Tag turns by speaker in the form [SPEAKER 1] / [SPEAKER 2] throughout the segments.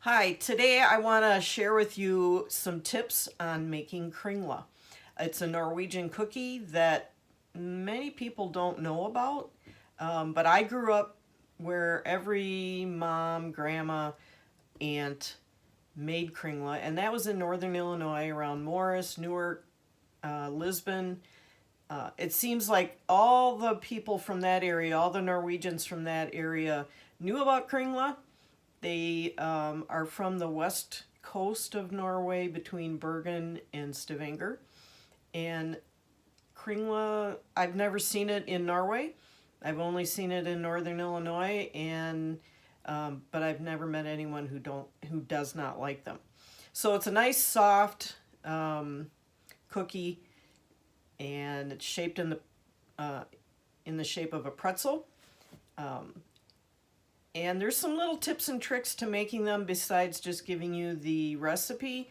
[SPEAKER 1] Hi, today I want to share with you some tips on making kringla. It's a Norwegian cookie that many people don't know about, but I grew up where every mom, grandma, aunt made kringla, and that was in northern Illinois around Morris, Newark, Lisbon. It seems like all the people from that area, all the Norwegians from that area knew about kringla. They are from the west coast of Norway between Bergen and Stavanger. And Kringla, I've never seen it in Norway. I've only seen it in northern Illinois, and but I've never met anyone who does not like them. So it's a nice soft cookie, and it's shaped in the shape of a pretzel. Um, And there's some little tips and tricks to making them besides just giving you the recipe.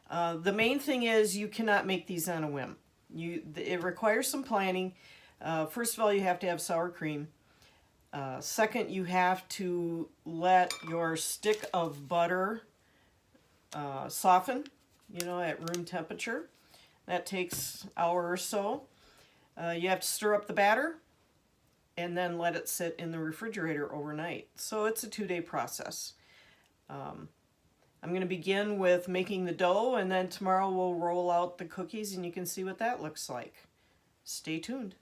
[SPEAKER 1] The main thing is you cannot make these on a whim. It requires some planning. First of all, you have to have sour cream. Second, you have to let your stick of butter soften, at room temperature. That takes an hour or so. You have to stir up the batter and then let it sit in the refrigerator overnight. So it's a 2-day process. I'm going to begin with making the dough, and then tomorrow we'll roll out the cookies and you can see what that looks like. Stay tuned.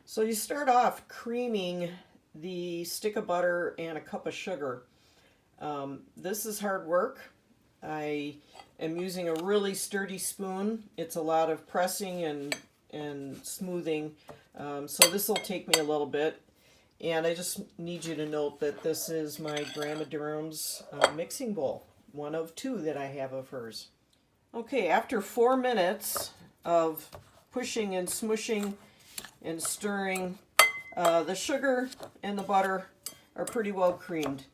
[SPEAKER 1] So you start off creaming the stick of butter and a cup of sugar. This is hard work. I am using a really sturdy spoon. It's a lot of pressing and smoothing. So this will take me a little bit. And I just need you to note that this is my Grandma Durham's mixing bowl, one of two that I have of hers. Okay, after 4 minutes of pushing and smushing and stirring, the sugar and the butter are pretty well creamed.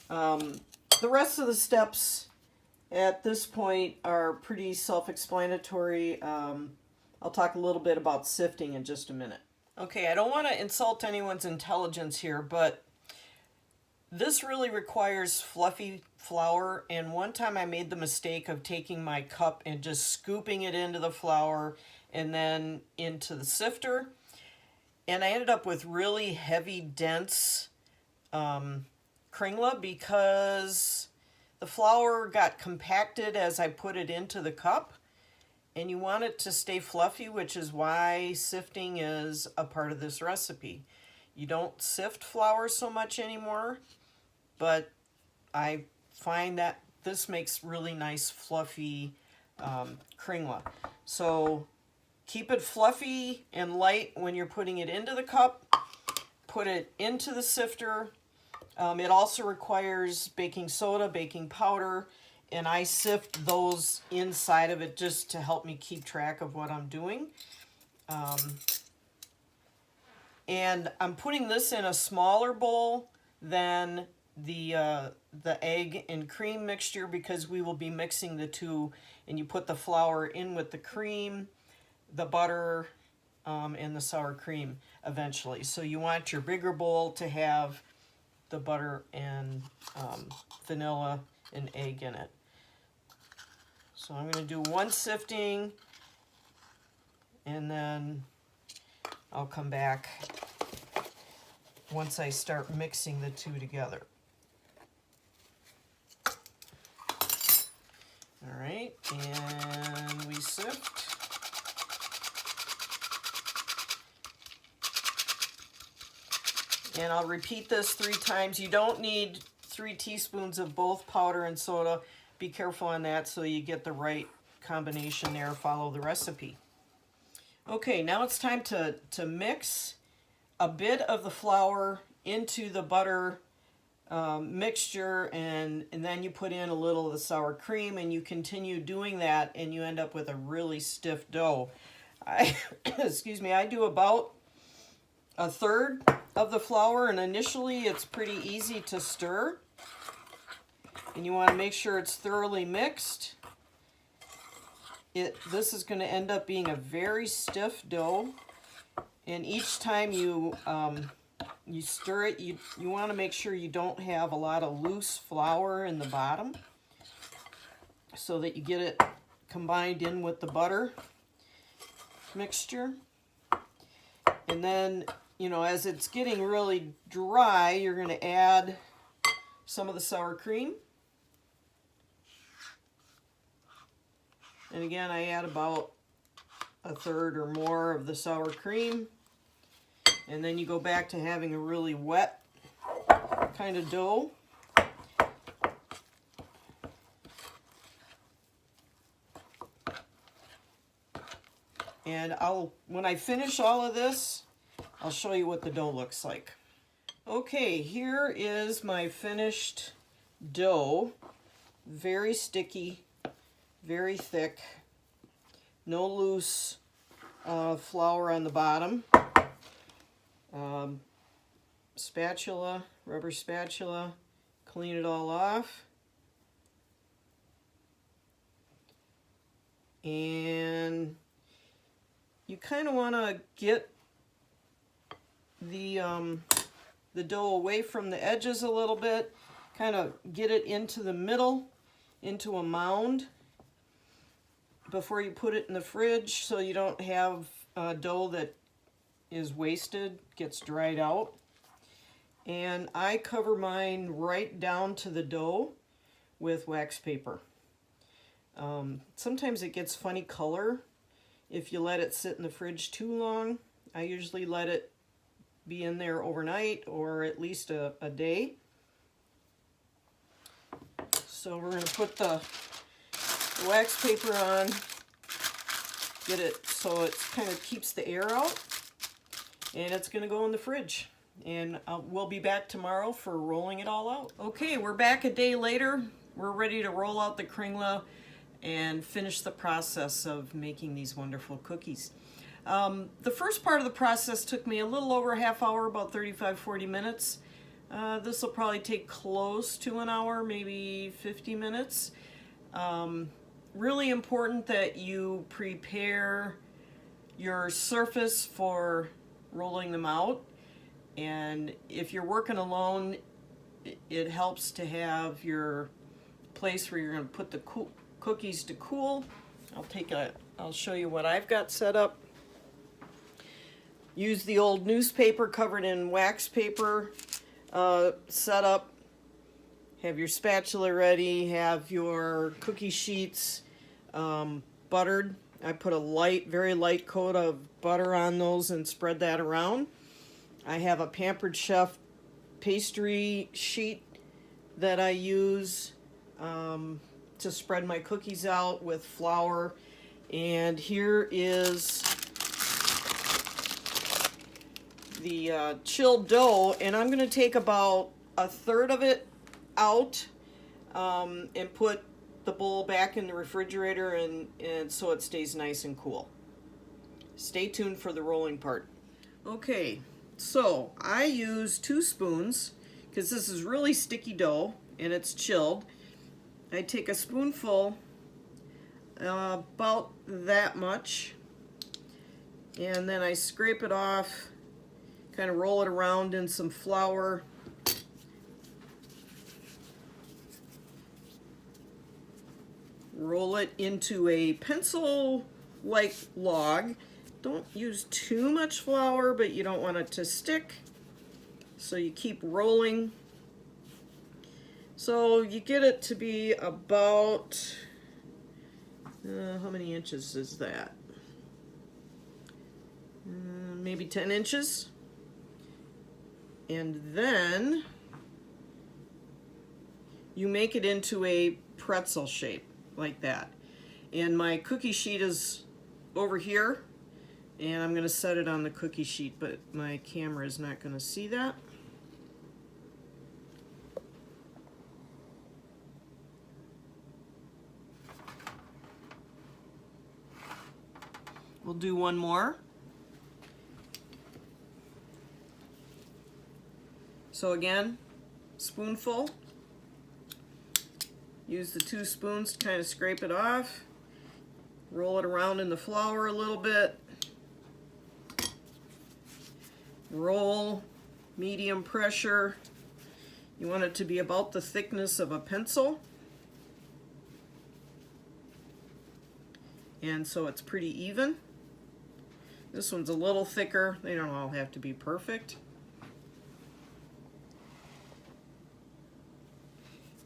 [SPEAKER 1] The rest of the steps at this point are pretty self-explanatory. I'll talk a little bit about sifting in just a minute. Okay, I don't want to insult anyone's intelligence here, but this really requires fluffy flour, and one time I made the mistake of taking my cup and just scooping it into the flour and then into the sifter, and I ended up with really heavy, dense kringla because the flour got compacted as I put it into the cup, and you want it to stay fluffy, which is why sifting is a part of this recipe. You don't sift flour so much anymore, but I find that this makes really nice fluffy kringla. So keep it fluffy and light when you're putting it into the cup. Put it into the sifter. It also requires baking soda, baking powder, and I sift those inside of it just to help me keep track of what I'm doing. And I'm putting this in a smaller bowl than the egg and cream mixture because we will be mixing the two, and you put the flour in with the cream, the butter, and the sour cream eventually. So you want your bigger bowl to have the butter and vanilla and egg in it. So I'm going to do one sifting, and then I'll come back once I start mixing the two together. All right, and we sift. And I'll repeat this 3 times. You don't need 3 teaspoons of both powder and soda. Be careful on that so you get the right combination there. Follow the recipe. Okay, now it's time to mix a bit of the flour into the butter mixture, and then you put in a little of the sour cream, and you continue doing that, and you end up with a really stiff dough. Excuse me, I do about a third of the flour, and initially it's pretty easy to stir. And you want to make sure it's thoroughly mixed. This is going to end up being a very stiff dough. And each time you stir it, you want to make sure you don't have a lot of loose flour in the bottom, so that you get it combined in with the butter mixture. And then, you know, as it's getting really dry, you're going to add some of the sour cream. And again, I add about a third or more of the sour cream. And then you go back to having a really wet kind of dough. And when I finish all of this, I'll show you what the dough looks like. Okay, here is my finished dough. Very sticky, very thick, no loose flour on the bottom. Spatula, rubber spatula, clean it all off. And you kind of want to get the dough away from the edges a little bit, kind of get it into the middle, into a mound before you put it in the fridge, so you don't have dough that is wasted, gets dried out. And I cover mine right down to the dough with wax paper. Sometimes it gets funny color if you let it sit in the fridge too long. I usually let it be in there overnight or at least a day. So we're going to put the wax paper on, get it so it kind of keeps the air out, and it's going to go in the fridge. And we'll be back tomorrow for rolling it all out. Okay, we're back a day later. We're ready to roll out the Kringla and finish the process of making these wonderful cookies. The first part of the process took me a little over a half hour, about 35-40 minutes. This will probably take close to an hour, maybe 50 minutes. Really important that you prepare your surface for rolling them out. And if you're working alone, it helps to have your place where you're going to put the cookies to cool. I'll show you what I've got set up. Use the old newspaper covered in wax paper set up. Have your spatula ready. Have your cookie sheets buttered. I put a very light coat of butter on those and spread that around. I have a Pampered Chef pastry sheet that I use to spread my cookies out with flour. And here is the chilled dough, and I'm going to take about a third of it out and put the bowl back in the refrigerator and so it stays nice and cool. Stay tuned for the rolling part. Okay, so I use 2 spoons because this is really sticky dough and it's chilled. I take a spoonful, about that much, and then I scrape it off, kind of roll it around in some flour. Roll it into a pencil-like log. Don't use too much flour, but you don't want it to stick. So you keep rolling. So you get it to be about, how many inches is that? Maybe 10 inches. And then you make it into a pretzel shape, like that. And my cookie sheet is over here, and I'm going to set it on the cookie sheet, but my camera is not going to see that. We'll do one more. So again, spoonful. Use the 2 spoons to kind of scrape it off. Roll it around in the flour a little bit. Roll, medium pressure. You want it to be about the thickness of a pencil. And so it's pretty even. This one's a little thicker. They don't all have to be perfect.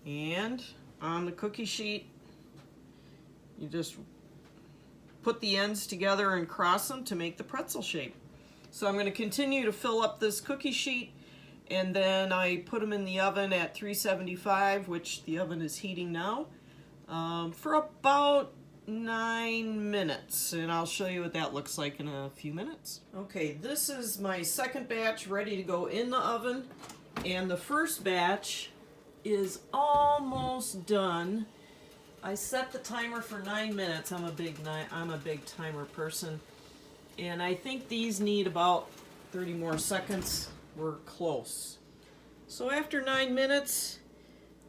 [SPEAKER 1] And on the cookie sheet, you just put the ends together and cross them to make the pretzel shape. So I'm going to continue to fill up this cookie sheet, and then I put them in the oven at 375, which the oven is heating now, for about 9 minutes, and I'll show you what that looks like in a few minutes. Okay, this is my second batch ready to go in the oven, and the first batch is almost done. I set the timer for 9 minutes. I'm a big timer person, and I think these need about 30 more seconds. We're close. So after 9 minutes,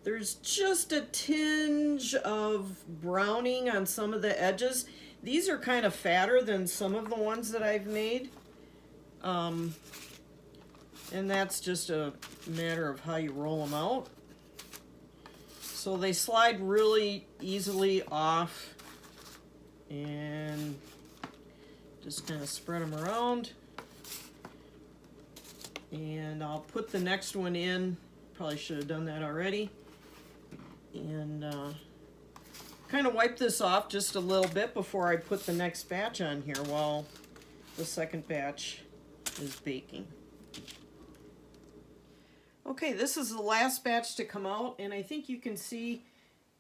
[SPEAKER 1] there's just a tinge of browning on some of the edges. These are kind of fatter than some of the ones that I've made. And that's just a matter of how you roll them out. So they slide really easily off, and just kind of spread them around. And I'll put the next one in. Probably should have done that already. And kind of wipe this off just a little bit before I put the next batch on here while the second batch is baking. Okay, this is the last batch to come out, and I think you can see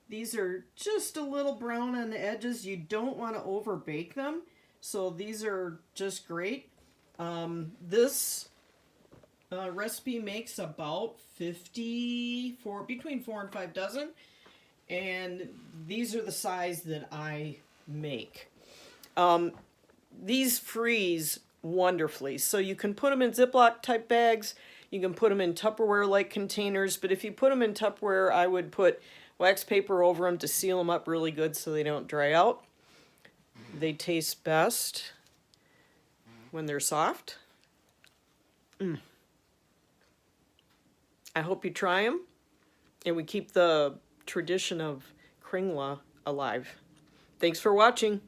[SPEAKER 1] these are just a little brown on the edges. You don't want to over bake them, so these are just great. This recipe makes about between 4 and 5 dozen, and these are the size that I make. These freeze wonderfully, so you can put them in Ziploc type bags. You can put them in Tupperware-like containers, but if you put them in Tupperware, I would put wax paper over them to seal them up really good so they don't dry out. They taste best when they're soft. I hope you try them, and we keep the tradition of Kringla alive. Thanks for watching.